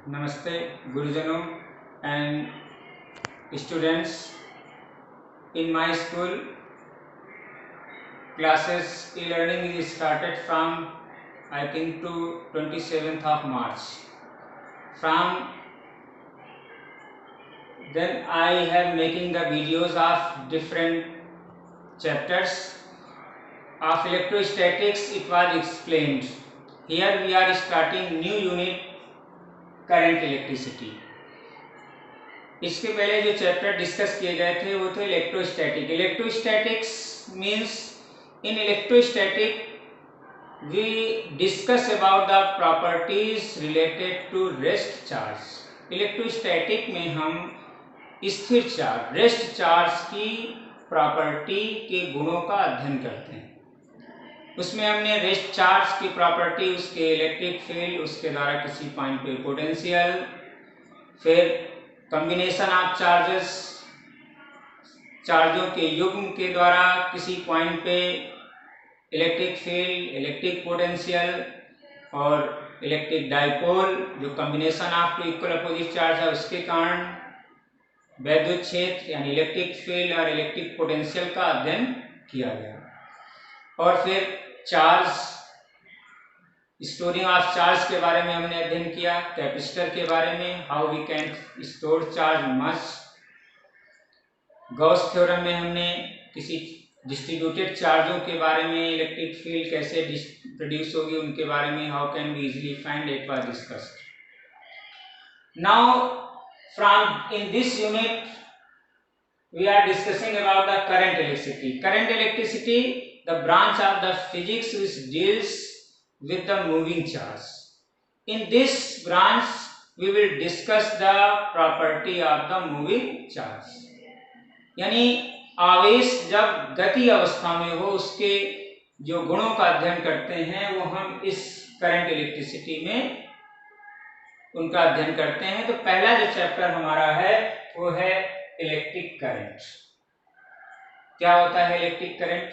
Namaste, Gurujanam and students. In my school, classes e-learning is started from I think to 27th of March. From then I have making the videos of different chapters of electrostatics. It was explained. Here we are starting new unit, current electricity. इसके पहले जो chapter discuss किए गए थे वो थे electrostatic. Electrostatics means in electrostatic we discuss about the properties related to rest charge. Electrostatic में हम स्थिर चार्ज, रेस्ट चार्ज की प्रॉपर्टी के गुणों का अध्ययन करते हैं. उसमें हमने रेस्ट चार्ज की प्रॉपर्टी, उसके इलेक्ट्रिक फील्ड, उसके द्वारा किसी पॉइंट पे पोटेंशियल, फिर कॉम्बिनेशन ऑफ चार्जेस, चार्जों के युग्म के द्वारा किसी पॉइंट पे इलेक्ट्रिक फील्ड, इलेक्ट्रिक पोटेंशियल और इलेक्ट्रिक डाइपोल, जो combination of two equal opposite charge है उसके कारण वैद्युत क्षेत्र यानी इलेक्ट्रिक फील्ड और इलेक्ट्रिक पोटेंशियल का अध्ययन किया गया. और फिर चार्ज, स्टोरिंग ऑफ चार्ज के बारे में हमने अध्ययन किया. कैपेसिटर के बारे में, how we can store charge much. Gauss theorem में हमने किसी डिस्ट्रीब्यूटेड चार्जों के बारे में, इलेक्ट्रिक फील्ड कैसे प्रोड्यूस होगी उनके बारे में, how can we easily find, it was discussed. Now from in this unit we are discussing about the current electricity. Current electricity, the branch of the physics which deals with the moving charge. In this branch we will discuss the property of the moving charge. यानी आवेश जब गति अवस्था में हो उसके जो गुणों का अध्ययन करते हैं वो हम इस करंट इलेक्ट्रिसिटी में उनका अध्ययन करते हैं. तो पहला जो चैप्टर हमारा है वो है इलेक्ट्रिक करंट. क्या होता है electric current?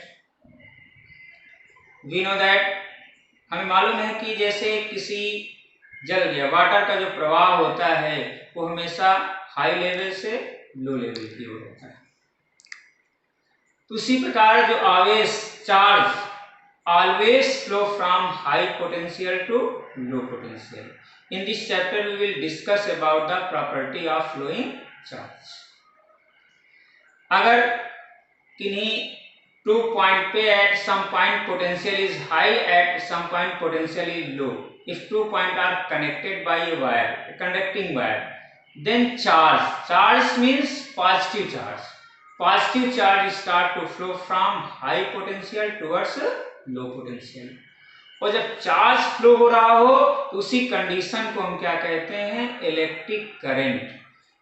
We know that, हमें मालूम है कि जैसे किसी जल गया, वाटर का जो प्रवाह होता है वो हमेशा हाई लेवल से लो लेवल की ओर होता है. तो उसी प्रकार जो आवेश, charge always flow from high potential to low potential. In this chapter we will discuss about the property of flowing charge. अगर किन्हीं 2 point पे at some point potential is high, at some point potential is low. If 2 points are connected by a wire, a conducting wire, then charge means positive charge. Positive charge start to flow from high potential towards low potential. और जब charge flow हो रहा हो तो उसी condition को हम क्या कहते हैं? Electric current.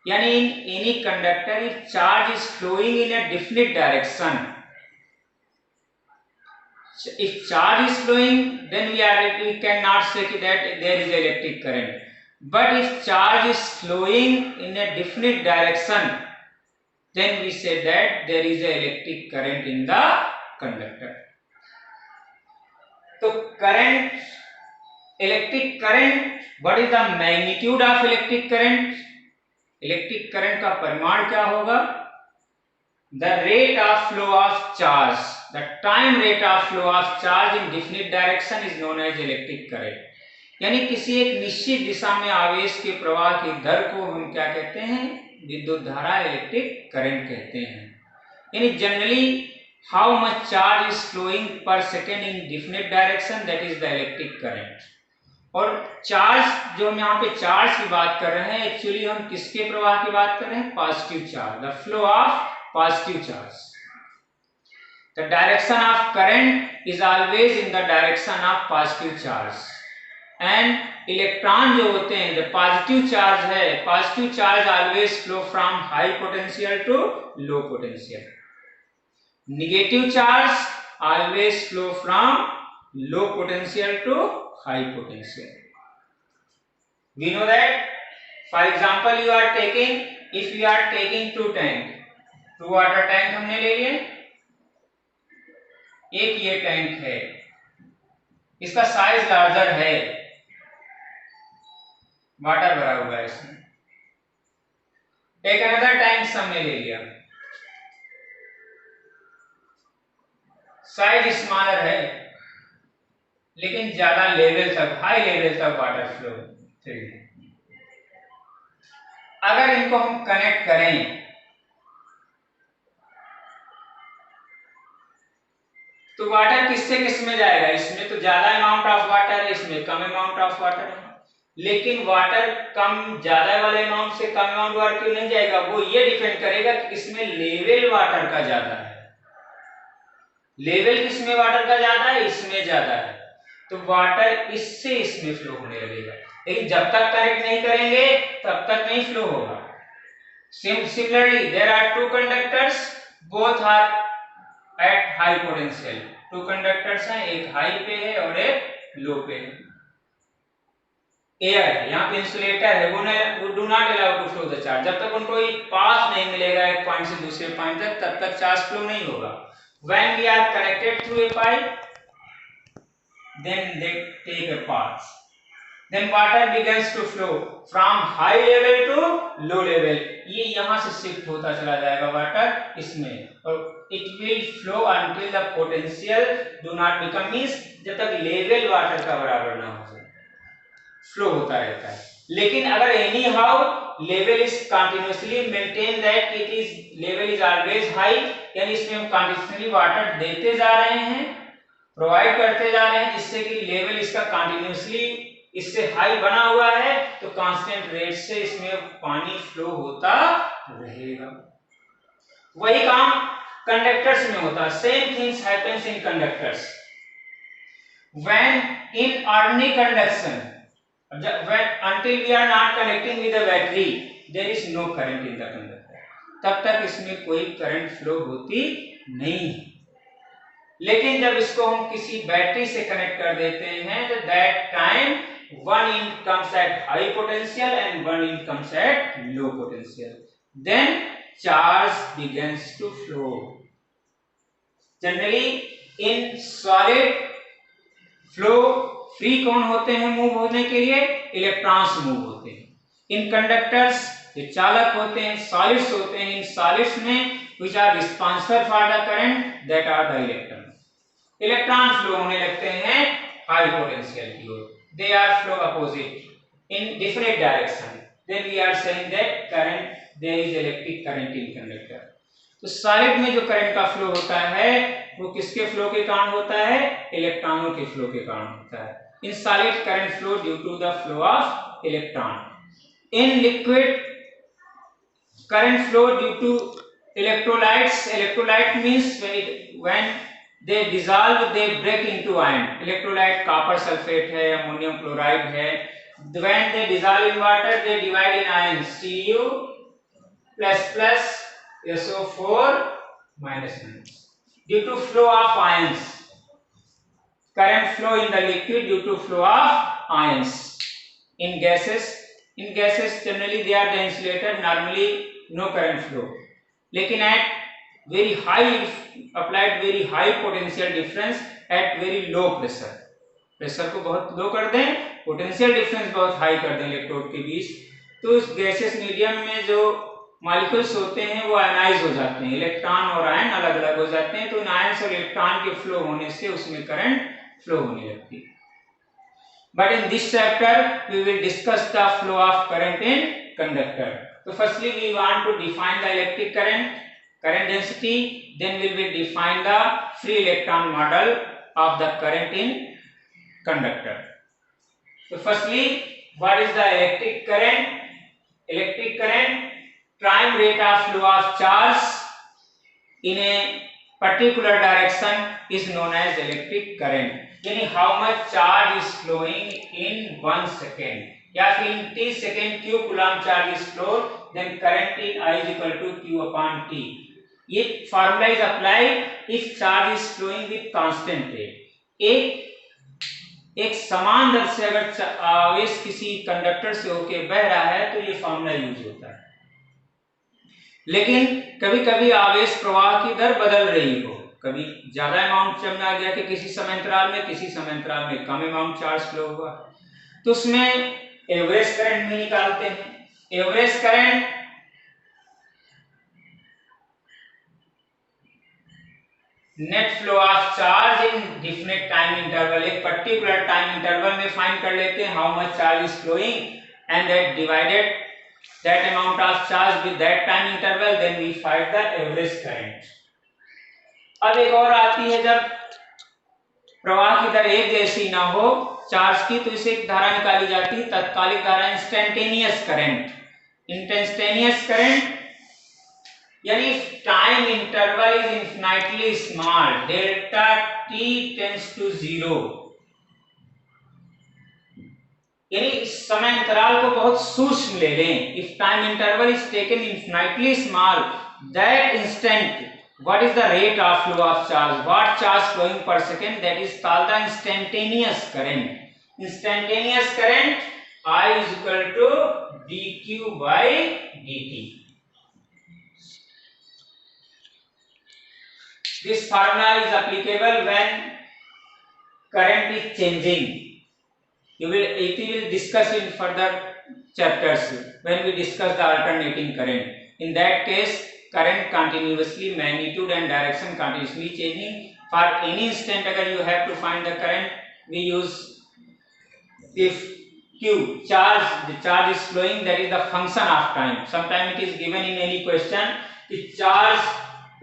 यानी in any conductor if charge is flowing in a definite direction, if charge is flowing then we cannot say that there is electric current. But if charge is flowing in a definite direction then we say that there is a electric current in the conductor. So current, electric current, what is the magnitude of electric current? Electric current का परिमाण क्या होगा? The rate of flow of charge, the time rate of flow of charge in definite direction is known as electric current. यानी किसी एक निश्चित दिशा में आवेश के प्रवाह की दर को हम क्या कहते हैं? विद्युत धारा, इलेक्ट्रिक करंट कहते हैं. यानी generally how much charge is flowing per second in definite direction, that is the electric current. और चार्ज, जो हम यहाँ पे चार्ज की बात कर रहे हैं, एक्चुअली हम किसके प्रवाह की बात कर रहे हैं? Positive charge, the flow of positive charge. The direction of current is always in the direction of positive charge. And electron जो होते हैं, the positive charge है, positive charge always flow from high potential to low potential. Negative charge always flow from low potential to high potential. We know that. For example, you are taking, if you are taking 2 tank, 2 water tank हमने ले लिए. एक ये tank है, इसका size larger है, water भरा हुआ है इसमें। एक अनदर टैंक हमने ले लिया, साइज स्मॉलर है लेकिन ज्यादा लेवल तक, हाई लेवल तक वाटर फ्लो चाहिए। अगर इनको हम कनेक्ट करें तो वाटर किससे किस में जाएगा? इसमें तो ज्यादा अमाउंट ऑफ वाटर है, इसमें कम अमाउंट ऑफ वाटर है। लेकिन वाटर कम ज्यादा वाले अमाउंट से कम अमाउंट वाटर क्यों नहीं जाएगा? वो ये डिपेंड करेगा कि किसमें लेवल वाटर का ज्यादा है। लेवल किसमें वाटर का ज्यादा है? इसमें ज्यादा है, तो वाटर इससे इसमें फ्लो होने लगेगा। लेकिन जब तक कनेक्ट नहीं करेंगे तब तक नहीं फ्लो होगा। Similarly, there are two conductors, both are at high potential. Two conductors हैं, एक हाई पे है और एक लो पे है। एयर है, यहाँ पे इंसुलेटर है, वो do not allow to flow the charge. जब तक उनको पास नहीं मिलेगा एक पॉइंट से दूसरे पॉइंट तक, तब तक चार्ज फ्लो नहीं होगा। When we are connected through a pipe, then they take a path. Then water begins to flow from high level to low level. ये यहाँ से शिफ्ट होता चला जाएगा वाटर इसमें, और it will flow until the potential do not become, means जब तक लेवल वाटर का बराबर ना हो जाए फ्लो होता रहता है। लेकिन अगर any how level is continuously maintain, that it is level is always high, यानी इसमें हम कंटिन्यूअसली वाटर देते जा रहे हैं, प्रोवाइड करते जा रहे हैं, जिससे कि लेवल इसका कंटिन्यूअसली इससे हाई बना हुआ है, तो कांस्टेंट रेट से इसमें पानी फ्लो होता रहेगा। वही काम कंडक्टर्स में होता है। Same things happens in conductors when in ordinary conduction, until we are not connecting with the battery, there is no current in the conductor. तब तक इसमें कोई करंट फ्लो होती नहीं है। लेकिन जब इसको हम किसी बैटरी से कनेक्ट कर देते हैं तो that time one end comes at high potential and one end comes at low potential. Then charge begins to flow. Generally in solid flow free कौन होते हैं मूव होने के लिए? इलेक्ट्रॉन्स मूव होते हैं। इन कंडक्टर्स जो चालक होते हैं सॉलिड्स होते हैं, इन सॉलिड्स में which are responsible for the current, that are the electrons. Electron flow होने लगते हैं हाई पोटेंशियल की ओर, they are flow opposite in different direction, then we are saying that current, there is electric current in conductor. तो solid में जो current का flow होता है वो किसके फ्लो के कारण होता है? इलेक्ट्रॉनों के फ्लो के कारण होता है। In solid current flow due to the flow of electron. In liquid current flow due to electrolytes. Electrolyte means when they dissolve, they break into ion. Electrolyte copper sulphate है, अमोनियम क्लोराइड है। When they dissolve in water, they divide in ions, Cu plus plus SO4 minus minus. Due to flow of ions, current flow in the liquid due to flow of ions. In gases generally they are the insulator, normally no current flow. लेकिन at very high, applied very high potential difference at very low pressure, pressure को बहुत लो कर दें, potential difference बहुत high कर दें electrode के बीच, तो इस गैसेस मीडियम में जो मॉलिक्यूल्स होते हैं वो आयनाइज हो जाते हैं, इलेक्ट्रॉन और आयन अलग अलग हो जाते हैं, तो इन आयन्स और इलेक्ट्रॉन के फ्लो होने से उसमें करंट फ्लो होने लगती है। But in this chapter we will discuss the flow of current in conductor. तो firstly we want to define the electric current, current density, then we will define the free electron model of the current in conductor. So firstly, what is the electric current? Electric current, time rate of flow of charge in a particular direction is known as electric current. यानी how much charge is flowing in 1 second, या फिर in t second q coulomb charge is flowed, then current in I is equal to q upon t. ये formula is applied if charge is flowing with constant rate. एक समान दर से अगर आवेश किसी conductor से होके बह रहा है तो ये फार्मूला यूज होता है। लेकिन कभी कभी आवेश प्रवाह की दर बदल रही हो, कभी ज्यादा अमाउंट चलना आ गया कि किसी समय अंतराल में कम अमाउंट चार्ज फ्लो हुआ, तो उसमें एवरेज करंट भी निकालते हैं। Average current net flow of charge in definite time interval, एक पर्टिकुलर टाइम इंटरवल में फाइंड कर लेते हैं how much charge is flowing and that divided that amount of charge with that time interval, then we find the average current. अब एक और आती है, जब प्रवाह की दर एक जैसी ना हो चार्ज की, तो इसे एक धारा निकाली जाती है, तत्कालिक धारा, इंस्टेंटेनियस करंट। इंस्टेंटेनियस करंट यानी time interval is infinitely small, delta t tends to 0, यानी इस समय अंतराल को बहुत सूक्ष्म ले लें। If time interval is taken infinitely small, that instant what is the rate of flow of charge, what charge flowing per second, that is called the instantaneous current. Instantaneous current I is equal to dq by dt. This formula is applicable when current is changing. It will discuss in further chapters when we discuss the alternating current. In that case, current continuously, magnitude and direction continuously changing. For any instant, अगर you have to find the current, we use if q charge, the charge is flowing, that is the function of time. Sometime it is given in any question, if charge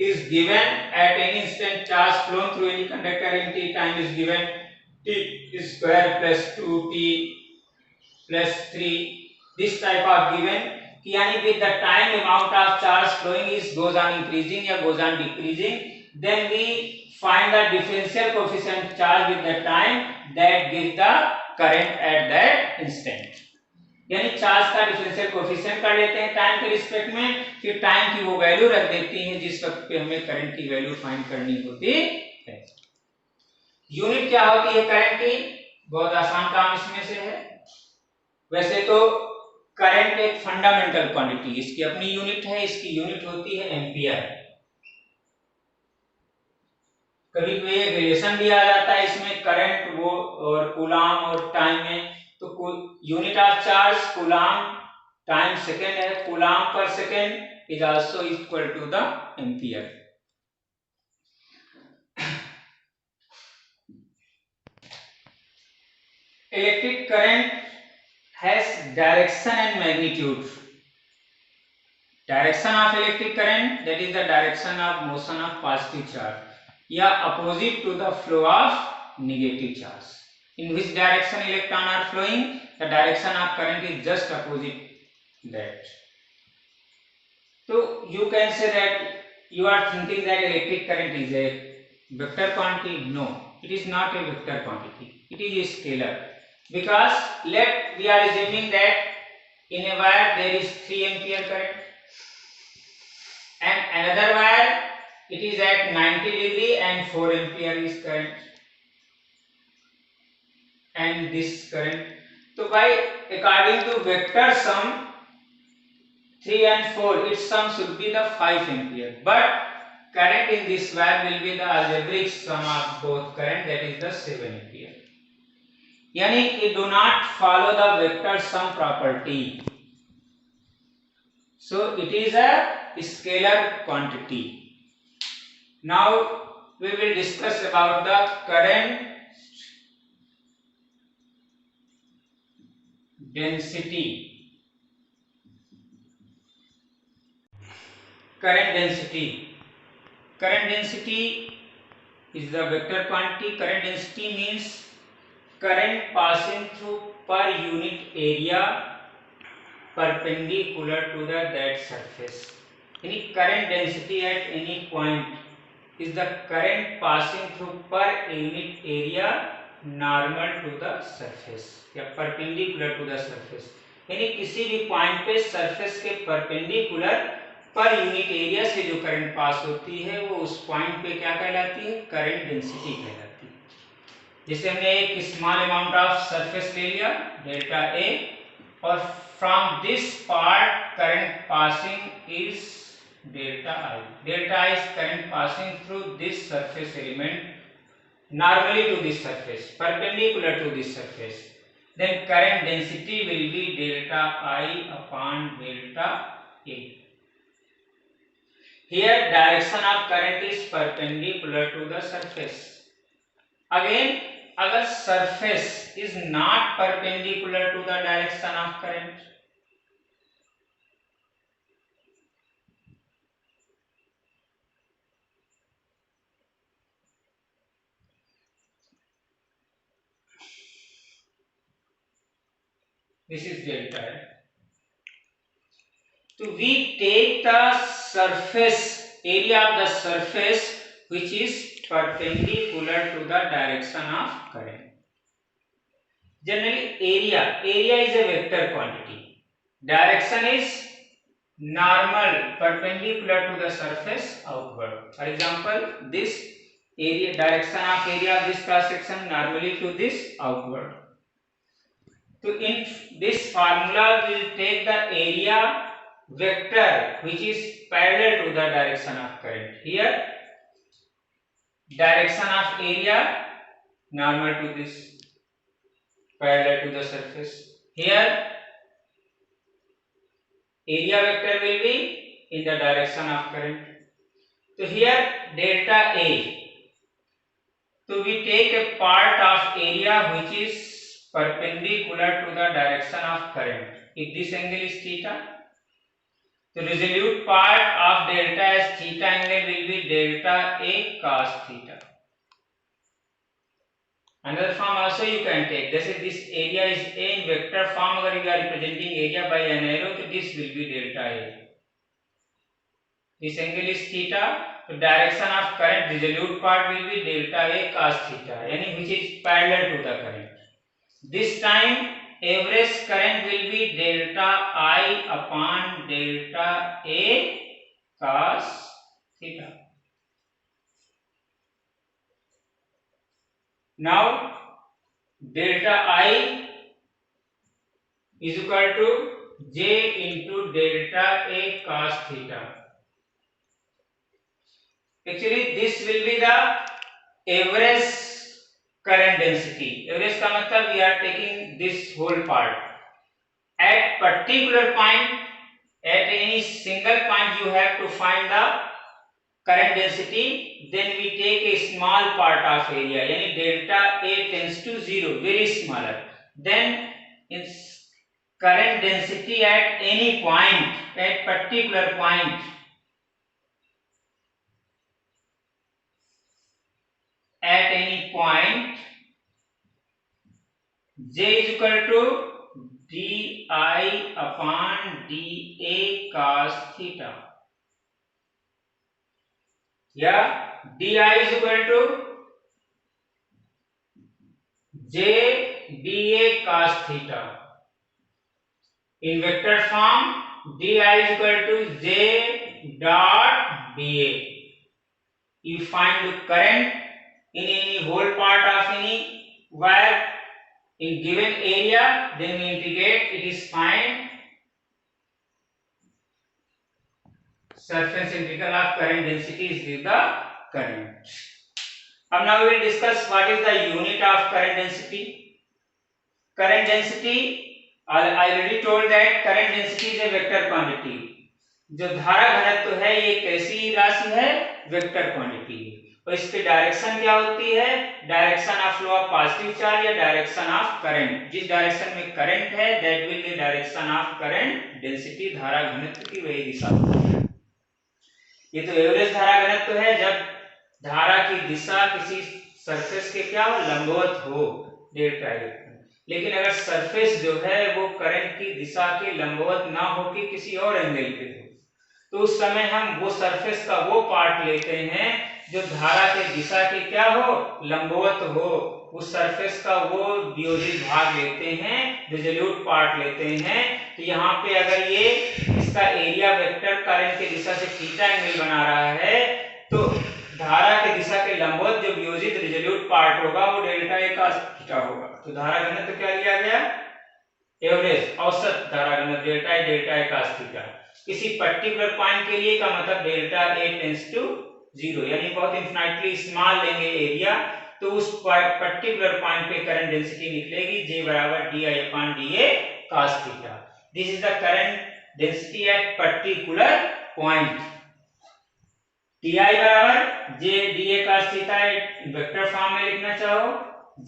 is given at any instant, charge flown through any conductor in t time is given t square plus 2t plus 3, this type of given, यानी with the time amount of charge flowing is goes on increasing या goes on decreasing, then we find the differential coefficient charge with the time that gives the current at that instant. यानी charge का differential coefficient कर लेते हैं time के respect में, फिर time की वो वैल्यू रख देती हैं जिस वक्त पे हमें करंट की वैल्यू फाइंड करनी होती है। यूनिट क्या होती है करंट की? बहुत आसान काम इसमें से है। वैसे तो करंट एक फंडामेंटल क्वांटिटी, इसकी अपनी यूनिट है, इसकी यूनिट होती है एम्पियर। कभी कोई एक रिलेशन भी आ जाता है इसमें करंट वो और कूलाम और टाइम में, तो unit of charge coulomb, time second है, coulomb per second is also equal to the ampere. Electric current has direction and magnitude. Direction of electric current, that is the direction of motion of positive charge, या opposite to the flow of negative charge. In which direction electron are flowing, the direction of current is just opposite that. So you can say that you are thinking that electric current is a vector quantity. No, it is not a vector quantity. It is a scalar. Because we are assuming that in a wire there is 3 ampere current and another wire it is at 90 degree and 4 ampere is current and this current. So by according to vector sum 3 and 4, its sum should be the 5 ampere, but current in this wire will be the algebraic sum of both current, that is the 7 ampere. यानी it do not follow the vector sum property, so it is a scalar quantity. Now we will discuss about the current density. Current density is the vector quantity. Current density means current passing through per unit area perpendicular to that surface. Any current density at any point is the current passing through per unit area normal to the surface या perpendicular to the surface. यानी किसी भी point पे surface के perpendicular per unit area से जो current pass होती है वो उस पॉइंट पे क्या कहलाती है? करंट डेंसिटी कहलाती है। जैसे हमने एक स्मॉल अमाउंट ऑफ सरफेस ले लिया डेल्टा ए, और from this part current passing is delta I. Delta I is current passing through this surface element normally to this surface, perpendicular to this surface. then current density will be delta I upon delta A. Here direction of current is perpendicular to the surface. Again, अगर surface is not perpendicular to the direction of current, this is delta A. So we take the surface area of the surface which is perpendicular to the direction of current. Generally area is a vector quantity. Direction is normal perpendicular to the surface outward. For example, this area, direction of area of this cross section normally to this outward. So in this formula we will take the area vector which is parallel to the direction of current. Here direction of area normal to this, parallel to the surface. Here area vector will be in the direction of current. So here delta A. So we take a part of area which is perpendicular to the direction of current. If this angle is theta, the resolute part of delta as theta angle will be delta A cos theta. Another form also you can take. जैसे this area is A in vector form, अगर you are representing area by an arrow, तो this will be delta A. This angle is theta, so direction of current resolute part will be delta A cos theta, यानी which is parallel to the current. This time average current will be delta I upon delta A cos theta. Now delta I is equal to J into delta A cos theta. Actually this will be the average current density. Average का मतलब we are taking this whole part. At particular point, at any single point you have to find the current density, then we take a small part of area, यानी delta A tends to 0, very smaller. Then in current density at any point, at particular point, at any point, J is equal to di upon dA cos theta. Yeah, di is equal to J dA cos theta. In vector form, di is equal to J dot dA. You find the current in any whole part of any wire in given area, then we integrate, it is find surface integral of current density is give the current. Now we will discuss what is the unit of current density. Current density, I already told that current density is a vector quantity. जो धारा घनत्व है ये कैसी राशि है, vector quantity है, और इसकी डायरेक्शन क्या होती है, direction of flow of positive charge या डायरेक्शन ऑफ करंट. जिस डायरेक्शन में करंट है that will be direction of current density. धारा घनत्व की वही दिशा होती है. ये तो एवरेज धारा घनत्व है जब धारा की दिशा किसी सरफेस के क्या हो, लंबवत हो, डेल्टा ए. लेकिन अगर सरफेस जो है वो करंट की दिशा के लंबवत ना हो कि किसी और एंगल पे हो, तो उस समय हम वो सरफेस का वो पार्ट लेते हैं जो धारा के दिशा के क्या हो, लंबवत हो. उस सरफेस का वो वियोजित भाग लेते हैं, रिजोल्यूट पार्ट लेते हैं. तो यहाँ पे अगर ये इसका एरिया वेक्टर करंट की दिशा से थीटा एंगल बना रहा है, तो धारा की दिशा के लंबवत जो वियोजित रिजोल्यूट पार्ट होगा वो डेल्टा ए का थीटा होगा. तो धारा घनत्व क्या लिया गया, एवरेज औसत धारा घनत्व डेल्टा ए का थीटा. किसी पर्टिकुलर पॉइंट के लिए का मतलब डेल्टा ए टेंड्स टू 0, यानी बहुत इन्फिनिटली स्मॉल लेंगे एरिया तो उस पर्टिकुलर पॉइंट पे करंट डेंसिटी निकलेगी J बराबर di/dA cos theta. This is the current density at particular point. Ti बराबर J dA cos theta vector form में लिखना चाहो,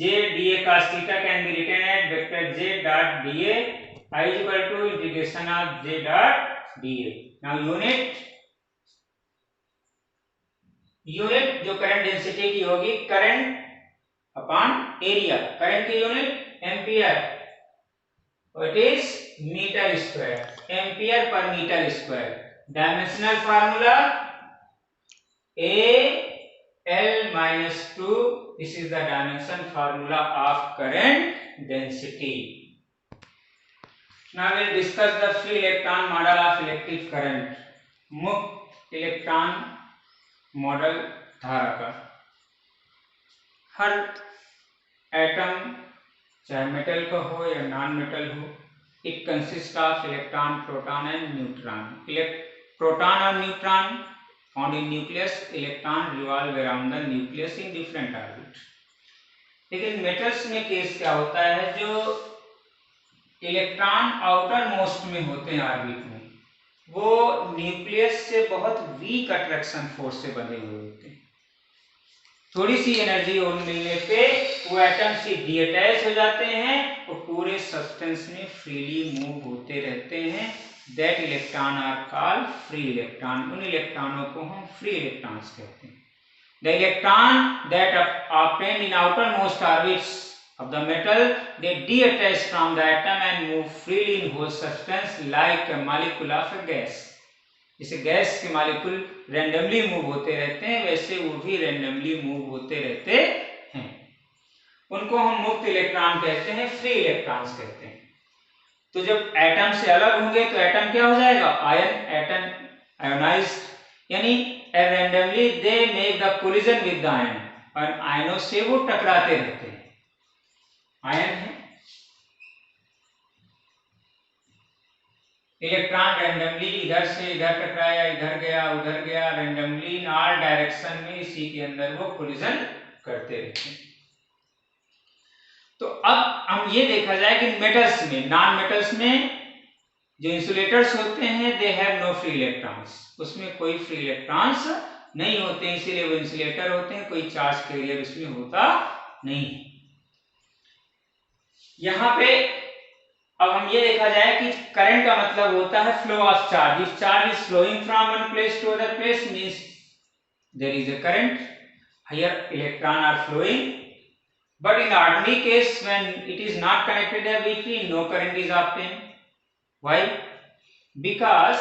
J dA cos theta can be written at vector J dot dA I is equal to integration of J dot dA। now unit जो current density की होगी current upon area, current की unit ampere, it is metre square, ampere per metre square. Dimensional formula AL-2, this is the dimension formula of current density। now we'll discuss the free electron model of electric current। मुक्त electron model धारा का। हर atom चाहे metal का हो या non metal हो, it consist of electron, proton and neutron. Proton और neutron found in nucleus, electron revolve around the nucleus in different orbit. लेकिन मेटल्स में केस क्या होता है, जो इलेक्ट्रॉन आउटर मोस्ट में होते हैं ऑर्बिट में, वो न्यूक्लियस से बहुत वीक अट्रैक्शन फोर्स से बंधे हुए होते हैं। थोड़ी सी एनर्जी मिलने पे वो एटम से डीअटैच हो जाते हैं और पूरे सब्सटेंस में फ्रीली मूव होते रहते हैं। That electron are called free electron. उन इलेक्ट्रॉनों को हम फ्री इलेक्ट्रॉन्स कहते हैं। The electron that obtained in outermost orbits of the metal, they detach from the atom and move freely in whole substance like a molecule of a gas। जैसे gas के molecule randomly move होते रहते हैं, वैसे वो भी randomly move होते रहते हैं। उनको हम मुक्त इलेक्ट्रॉन कहते हैं, फ्री इलेक्ट्रॉन्स कहते हैं। तो जब एटम से अलग होंगे तो एटम क्या हो जाएगा, आयन, एटम आयोनाइज्ड, यानी randomly they make the collision with the ion, और आयनों से वो टकराते रहते हैं। आयन है, इलेक्ट्रॉन रैंडमली इधर से इधर टकराया, इधर गया, उधर गया, रैंडमली इन ऑल डायरेक्शन में इसी के अंदर वो कोलिजन करते रहते हैं। तो अब हम ये देखा जाए कि मेटल्स में, नॉन मेटल्स में जो इंसुलेटर्स होते हैं, they have no free electrons, उसमें कोई फ्री इलेक्ट्रॉन्स नहीं होते हैं, इसीलिए वो इंसुलेटर होते हैं, कोई चार्ज कैरियर उसमें होता नहीं। यहां पे अब हम ये देखा जाए कि करंट का मतलब होता है flow of charge. If charge is flowing from one place to other place means there is a current, here electron are flowing. But in ordinary case when it is not connected weakly, no current is obtained. Why? Because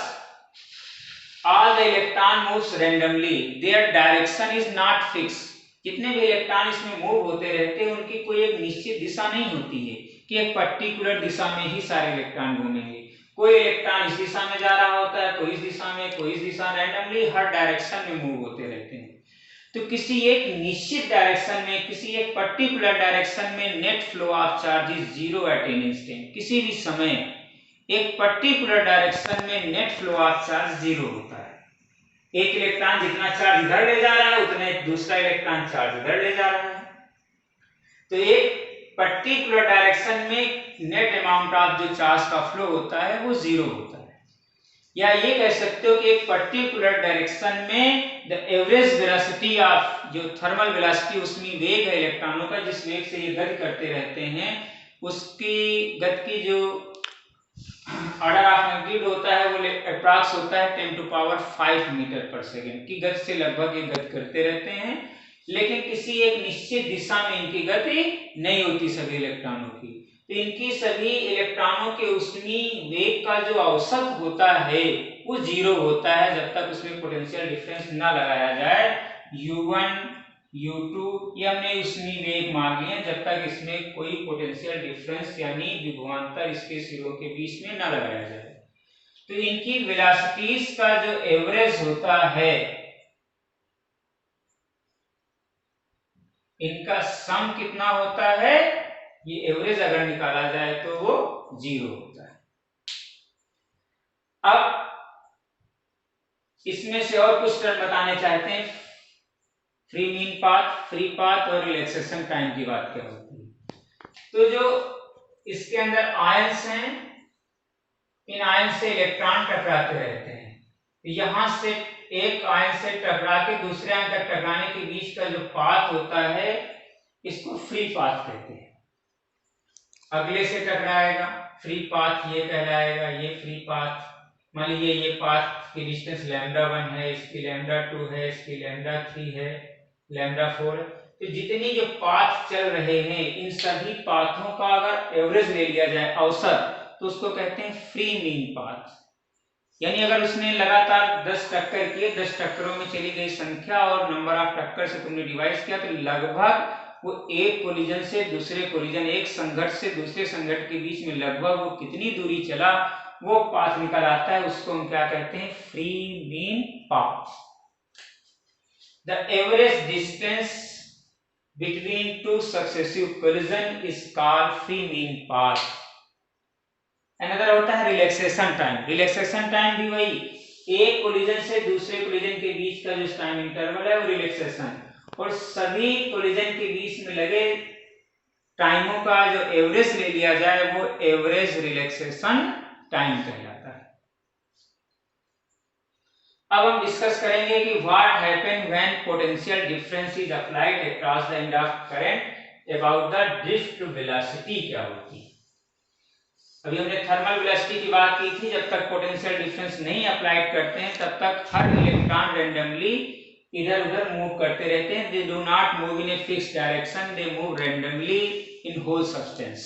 all the electron moves randomly, their direction is not fix. जितने भी electron इसमें move होते रहते हैं, उनकी कोई एक निश्चित दिशा नहीं होती है कि एक पर्टिकुलर दिशा में ही सारे इलेक्ट्रॉन घूमेंगे। कोई इलेक्ट्रॉन इस दिशा में जा रहा होता है, कोई इस दिशा में, कोई इस दिशा, रैंडमली हर डायरेक्शन में मूव होते रहते हैं। तो किसी एक निश्चित डायरेक्शन में, किसी एक पर्टिकुलर डायरेक्शन में net flow of charge is zero at any instant. किसी भी समय एक पर्टिकुलर डायरेक्शन में net flow of charge zero होता है। एक इलेक्ट्रॉन जितना चार्ज इधर ले जा रहा है, उतना दूसरा इलेक्ट्रॉन चार्ज इधर ले जा रहा है। तो एक पर्टिकुलर डायरेक्शन में नेट अमाउंट ऑफ जो चार्ज का फ्लो होता है वो जीरो होता है। या ये कह सकते हो कि एक पर्टिकुलर डायरेक्शन में द एवरेज वेलोसिटी ऑफ, जो थर्मल वेलोसिटी, उसमें वेग है इलेक्ट्रॉनों का, जिस वेग से ये गति करते रहते हैं, उसकी गति की जो ऑर्डर ऑफ मैग्नीट्यूड होता है वो अप्रॉक्स होता है 10⁵ मीटर पर सेकेंड की गति से लगभग ये गति करते रहते हैं। लेकिन किसी एक निश्चित दिशा में इनकी गति नहीं होती सभी इलेक्ट्रॉनों की। तो इनकी सभी इलेक्ट्रॉनों के उसमें वेग का जो औसत होता है वो जीरो होता है, जब तक उसमें पोटेंशियल डिफरेंस ना लगाया जाए। U1 U2 ये हमने इसमें वेग मान लिए, जब तक इसमें कोई पोटेंशियल डिफरेंस यानी विभवांतर इसके सिरों के बीच में ना लगाया जाए। तो इनकी वेलोसिटीज का जो एवरेज होता है, इनका सम कितना होता है, ये एवरेज अगर निकाला जाए तो वो जीरो होता है। अब इसमें से और कुछ टर्म बताने चाहते हैं। Free mean path, free path और रिलैक्सेशन टाइम की बात क्या होती है। तो जो इसके अंदर आयंस हैं, इन आयन से इलेक्ट्रॉन टकराते रहते हैं। यहां से एक आयन से टकरा के दूसरे आयन तक टकराने के बीच का जो पाथ होता है इसको फ्री पाथ कहते हैं। अगले से टकराएगा, फ्री पाथ ये कहलाएगा, ये फ्री पाथ। मान लीजिए ये पाथ की डिस्टेंस λ1 है, इसकी λ2 है, इसकी λ3 है, λ4 है। तो जितनी जो पाथ चल रहे हैं इन सभी पाथों का अगर एवरेज ले लिया जाए, औसत, तो उसको कहते हैं फ्री मीन पाथ। यानी अगर उसने लगातार 10 टक्कर किए, 10 टक्करों में चली गई संख्या और नंबर ऑफ टक्कर से तुमने डिवाइड किया, तो लगभग वो एक कोलिजन से दूसरे कोलिजन, एक संघर्ष से दूसरे संघर्ष के बीच में लगभग वो कितनी दूरी चला वो पाथ निकल आता है। उसको हम क्या कहते हैं? Free mean path. The average distance between two successive collision is called free mean path. Another होता है रिलैक्सेशन टाइम। रिलैक्सेशन टाइम भी वही, एक कोलिजन से दूसरे कोलिजन के बीच का जो टाइम इंटरवल है वो रिलैक्सेशन, और सभी कोलिजन के बीच में लगे टाइमों का जो एवरेज ले लिया जाए वो एवरेज रिलैक्सेशन टाइम कहलाता है। अब हम डिस्कस करेंगे कि what happen when potential difference is applied across the end of current about the drift velocity क्या होती है। अभी हमने थर्मल वेलोसिटी की बात की थी, जब तक पोटेंशियल डिफरेंस नहीं अप्लाइड करते हैं तब तक हर इलेक्ट्रॉन रैंडमली इधर उधर मूव करते रहते हैं। They do not move in a fixed direction, they move randomly in whole substance.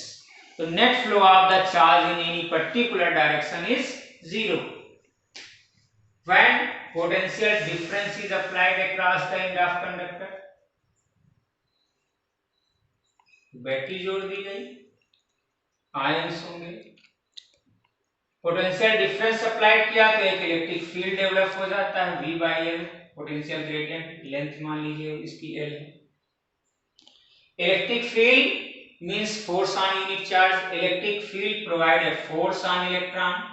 तो net flow of the charge in any particular direction is zero when potential difference is applied across the end of conductor. Battery जोड़ दी गई, ions होंगे, potential difference applied किया तो एक electric field develop हो जाता है V/L, पोटेंशियल ग्रेडियंट, लेंथ मान लीजिए इसकी L है। Electric field means force on unit charge. Electric field provide a force on electron.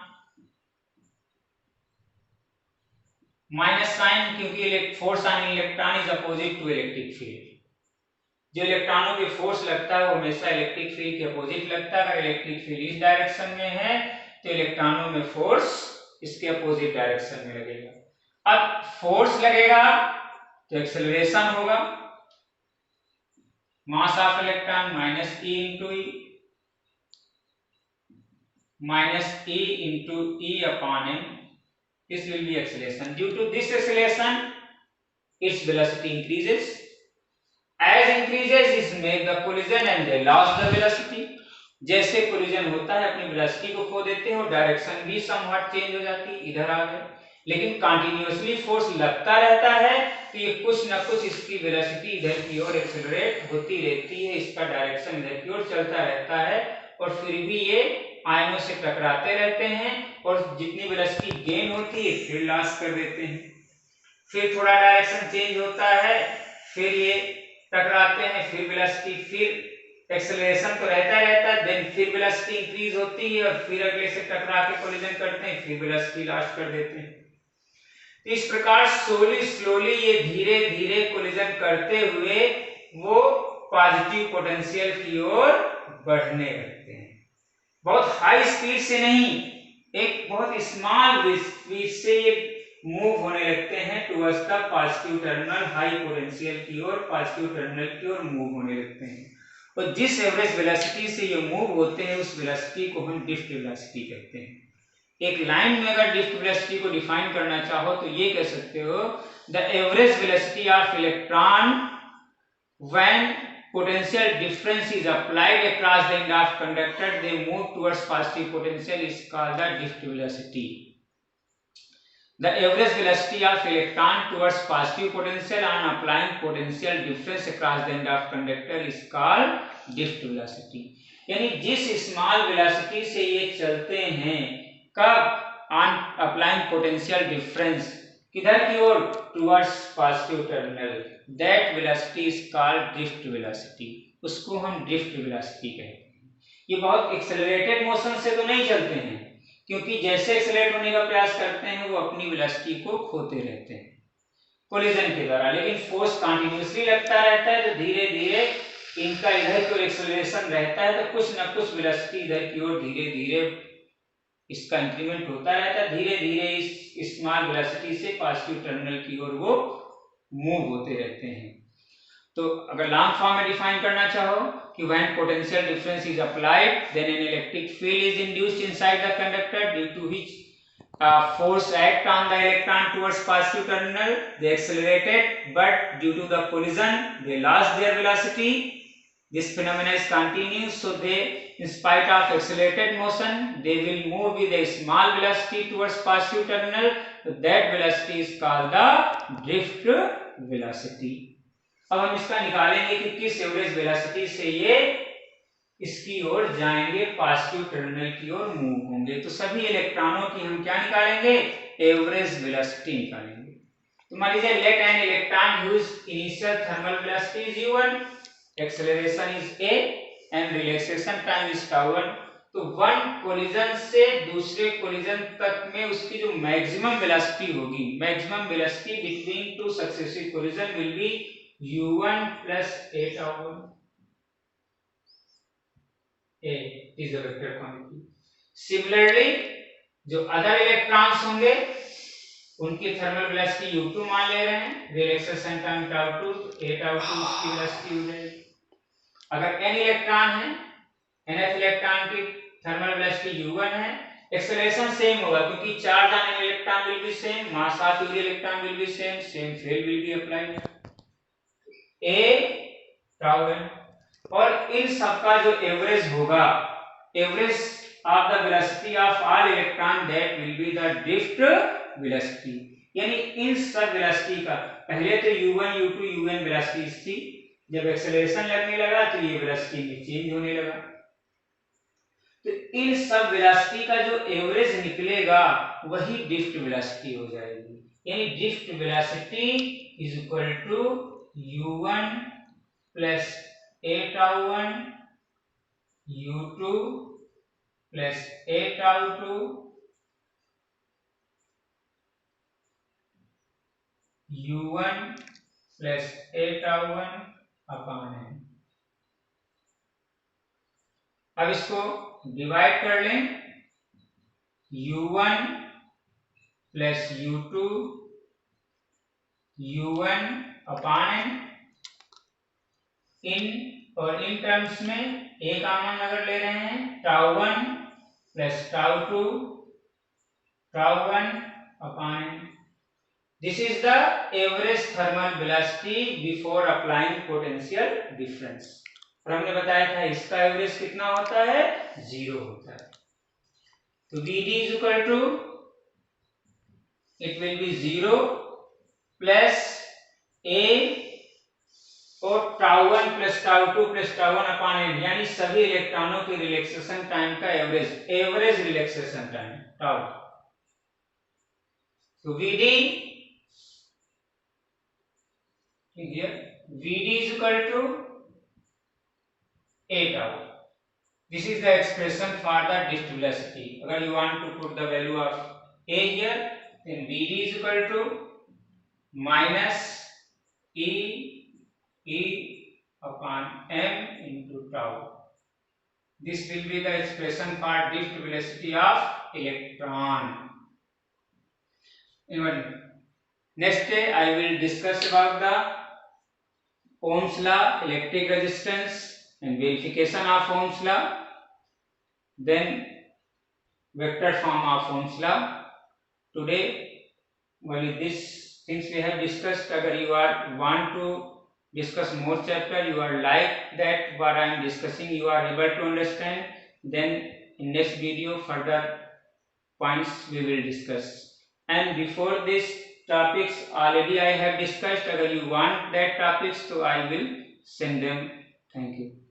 Minus sign क्योंकि force on electron is opposite to electric field. जो इलेक्ट्रॉनों पे फोर्स लगता है वो हमेशा इलेक्ट्रिक फील्ड के अपोजिट लगता है। अगर इलेक्ट्रिक फील्ड इस डायरेक्शन में है तो इलेक्ट्रॉनों में फोर्स इसके अपोजिट डायरेक्शन में लगेगा। अब फोर्स लगेगा तो एक्सेलरेशन होगा, mass of electron minus E into E, minus E into E upon m, this will be acceleration. Due to this acceleration its velocity increases. As increases it make the collision and they lost the velocity. जैसे collision होता है अपनी velocity को खो देते हैं और direction भी समवॉट चेंज हो जाती है, इधर आ गए। लेकिन कंटिन्यूअसली फोर्स लगता रहता है तो ये कुछ ना कुछ इसकी वेलोसिटी इधर की ओर एक्सेलरेट होती रहती है, इसका डायरेक्शन इधर की ओर चलता रहता है और फिर भी ये आयनों से टकराते रहते हैं और जितनी वेलोसिटी गेन होती है फिर लॉस कर देते हैं। फिर थोड़ा डायरेक्शन चेंज होता है, फिर ये टकराते हैं, फिर वेलोसिटी, फिर एक्सेलरेशन तो रहता है, देन फिर वेलोसिटी इंक्रीज होती है और फिर अगले से टकरा के कोलिजन करते हैं, फिर वेलोसिटी लॉस कर देते हैं। तो इस प्रकार स्लोली ये धीरे धीरे कोलिजन करते हुए वो पॉजिटिव पोटेंशियल की ओर बढ़ने लगते हैं। बहुत हाई स्पीड से नहीं, एक बहुत स्मॉल स्पीड से ये मूव होने लगते हैं towards the positive terminal, high potential की ओर, पॉजिटिव टर्मिनल की ओर मूव होने लगते हैं। और जिस एवरेज वेलोसिटी से ये मूव होते हैं उस वेलोसिटी को हम ड्रिफ्ट वेलोसिटी कहते हैं। एक लाइन में अगर ड्रिफ्ट वेलोसिटी को डिफाइन करना चाहो तो ये कह सकते हो the average velocity of electron when potential difference is applied across the end of conductor, they move towards positive potential is called the drift velocity. The average velocity of electron towards positive potential on applying potential difference across the end of conductor is called drift velocity. यानी जिस small velocity से ये चलते हैं, कब? On applying potential difference किधर की ओर? Towards positive terminal, that velocity is called drift velocity. उसको हम ड्रिफ्ट वेलोसिटी कहते हैं। ये बहुत एक्सेलरेटेड मोशन से तो नहीं चलते हैं, क्योंकि जैसे एक्सेलरेट होने का प्रयास करते हैं वो अपनी वेलोसिटी को खोते रहते हैं। कोलिजन के द्वारा, लेकिन फोर्स कंटिन्यूअसली लगता रहता है तो धीरे धीरे इनका इधर की ओर एक्सेलरेशन रहता है, तो कुछ ना कुछ वेलोसिटी इधर की ओर धीरे धीरे इसका इंक्रीमेंट होता रहता है, धीरे धीरे इस स्मॉल वेलोसिटी से पॉजिटिव टर्मिनल की ओर वो मूव होते रहते हैं। तो अगर लॉन्ग फॉर्म में डिफाइन करना चाहो कि when potential difference is applied then an electric field is induced inside the conductor due to which force act on the electron towards positive terminal, they accelerated, but due to the collision they lost their velocity. This phenomena is continuous, so they, in spite of accelerated motion, they will move with a small velocity towards positive terminal. So that velocity is called the drift velocity. अब हम इसका निकालेंगे कि किस average velocity से ये इसकी ओर जाएंगे, पॉजिटिव टर्मिनल की ओर मूव होंगे। तो सभी इलेक्ट्रॉनों की हम क्या निकालेंगे, एवरेज वेलोसिटी निकालेंगे। तो मान लीजिए let an electron use initial thermal velocity is u1, acceleration is a and relaxation time is τ1। तो वन कोलिजन से दूसरे कोलिजन तक में उसकी जो मैक्सिमम वेलोसिटी होगी, maximum velocity between two successive collision will be u1 plus a τ1. A is a vector quantity. Similarly, जो other electrons होंगे उनकी थर्मल वेलोसिटी u2 मान ले रहे हैं, रिलैक्सेशन टाइम τ2, a τ2 उसकी वेलोसिटी हो जाएगी। अगर n इलेक्ट्रॉन है, nth इलेक्ट्रॉन की थर्मल वेलोसिटी u1 है, एक्सेलरेशन सेम होगा क्योंकि charge on an electron will be same, mass of unit electron will be same, same field will be applied, a τn। और इन सबका जो एवरेज होगा, average of the velocity of all electron that will be the drift velocity. यानी इन सब velocity का पहले तो u1 u2 un velocities थी, जब एक्सेलरेशन लगने लगा तो ये वेलोसिटी में चेंज होने लगा। तो इन सब वेलोसिटी का जो एवरेज निकलेगा वही ड्रिफ्ट वेलोसिटी हो जाएगी। यानी drift velocity is equal to u1 plus a τ1 u2 plus a τ2 u1 plus a τ1 upon n। अब इसको डिवाइड कर लें, u1 plus u2 u1 upon n। इन टर्म्स में a कॉमन अगर ले रहे हैं, τ1 plus τ2 τ1 upon n। This is the average thermal velocity before applying potential difference. और हमने बताया था इसका एवरेज कितना होता है, 0 होता है। तो Vd is equal to, it will be 0 plus a और τ1 प्लस τ2 प्लस τ1 अपॉन n, यानी सभी इलेक्ट्रॉनों के रिलैक्सेशन टाइम का एवरेज रिलैक्सेशन टाइम τ। तो Vd is equal to a τ। This is the expression for the drift velocity. अगर you want to put the value of a here, then Vd is equal to minus e upon m into tau. This will be the expression for drift velocity of electron. Next day I will discuss about the Ohm's law, electric resistance and verification of Ohm's law, then vector form of Ohm's law. Today only these things we have discussed. Agar you want to discuss more chapter, you are like that what I am discussing, you are able to understand, then in next video further points we will discuss. And before this topics already I have discussed, agar you want that topics, so I will send them. Thank you.